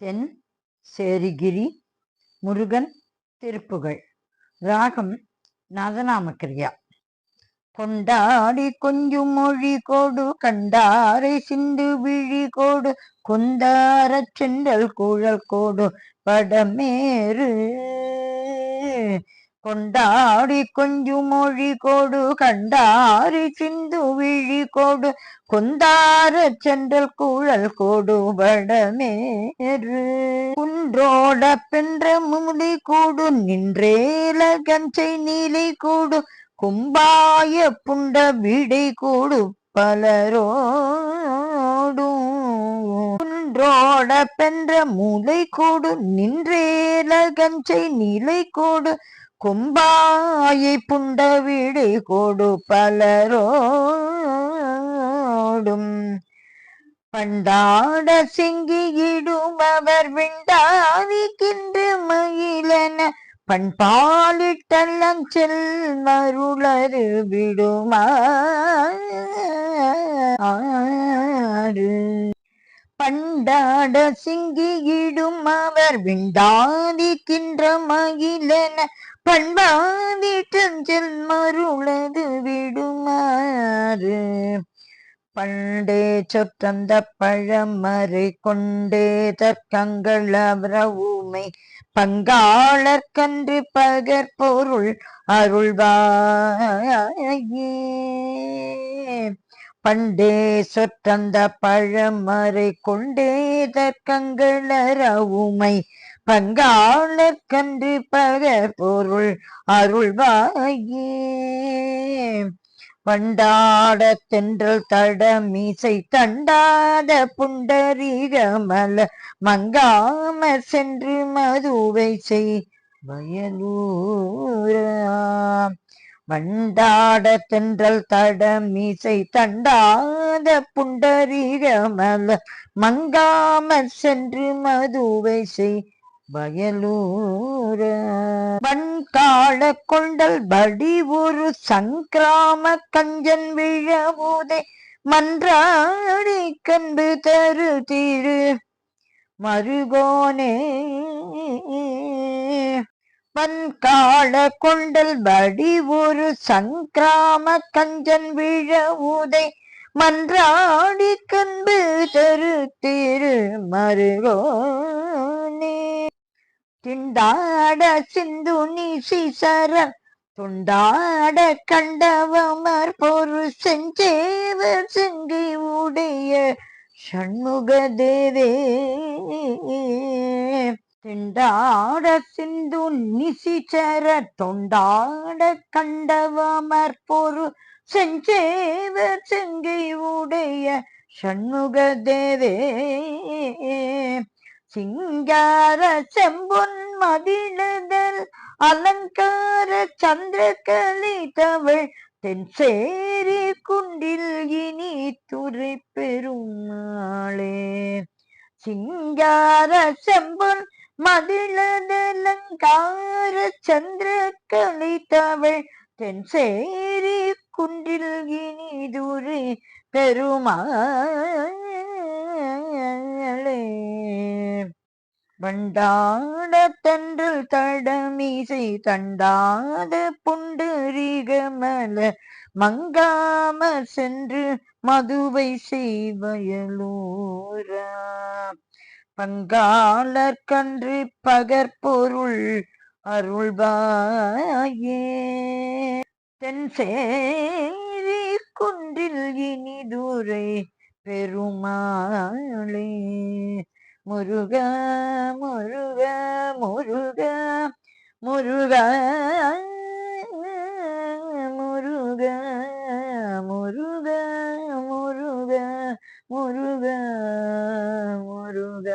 தென் சேரிகிரி முருகன் திருப்புகழ். ராகம் நாதநாமக்கிரியா. கொண்டாடி கொஞ்சும் மொழி கோடு கண்டாரை சிந்து விழி கோடு கொந்தாரச் சென்றல் குழல் கோடு படமேறு. கொண்டாடி கொஞ்சும் மொழி கோடு கண்டாரி சிந்து விழி கோடு கொந்தாரச் சென்றல் குழல் கோடு படமேறு. குன்றோட பென்ற மூலை கூடு நின்றேல கஞ்சை நீலை கூடு கும்பாய புண்ட விடை கூடு பலரோடும். குன்றோட பென்ற மூலை கூடு நின்றேல கஞ்சை நீலை கூடு கும்பாயை புண்ட விடை கூடு பலரோடும். பண்டாட சிங்கியிடும் அவர் விண்டாவிக்கின்ற மயிலன பண்பாலிட்டல்லஞ்செல் மருளரு விடுமாறு. பண்டாட சிங்கியிடும் அவர் விண்டாதிக்கின்ற மகிழன பண்பாதிட்டஞ்செல் மருளது விடுமாறு. பண்டே சொற்றந்த பழமறை கொண்டே தர்க்கங்கள் அவரவுமை பங்காளர்கன்று பகற்பொருள் அருள்வாயே. பண்டே சொற்றந்த பழமறை கொண்டே தர்க்கங்கள் அறவுமை பங்காளர்கன்று பகற்பொருள் அருள்வாயே. வண்டாட தென்றல் தடமிசை தண்டாத புண்டரீகமல மங்காம சென்று மதுவை செய் வயலூரா. வண்டாட தென்றல் தடமிசை தண்டாத புண்டரீகமல மங்காம சென்று மதுவை செய் வயலூரா. வன்காள கொண்டல் படி ஒரு சங்கிராம கஞ்சன் விழவுதை மன்றாடி கண்டு தரு திரு மருகோனே. வன்காள கொண்டல் படி ஒரு சங்கிராம கஞ்சன் விழவுதை மன்றாடி கண்டு தரு திரு மருகோனே. திண்டாட சிந்து நீசிசர துண்டாட கண்டவமர் பொரு செஞ்சேவர் செங்கை உடைய சண்முக தேவே. திண்டாட சிந்து நிசிச்சர தொண்டாட கண்டவமர் பொரு செஞ்சேவர் செங்கை உடைய சண்முக தேவே. சிங்கார செம்பொன் மதிழுதல் அலங்கார சந்திரகலி தவள் தென் சேரி குண்டில் இனி துறை பெருமாளே. சிங்கார செம்பொன் மதிழுதல் அலங்கார சந்திரகலி தவள் தென் சேரி குண்டில் இனி துறை பெருமாளே. வண்டாட தென்றல் தடமிசை தண்டாத புண்டரீகமல மங்காம சென்று மதுவை செய்வயலூரா. பங்காளர்கன்று பகற்பொருள் அருள்வாயே. தென் சேரி குன்றில் இனிதுரை பெருமாளே. முருக முருக முருக முருக முருக முருக முருக முருக முருக.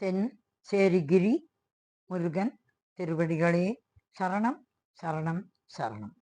தென் சேரிகிரி முருகன் திருவடிகளே சரணம் சரணம் சரணம்.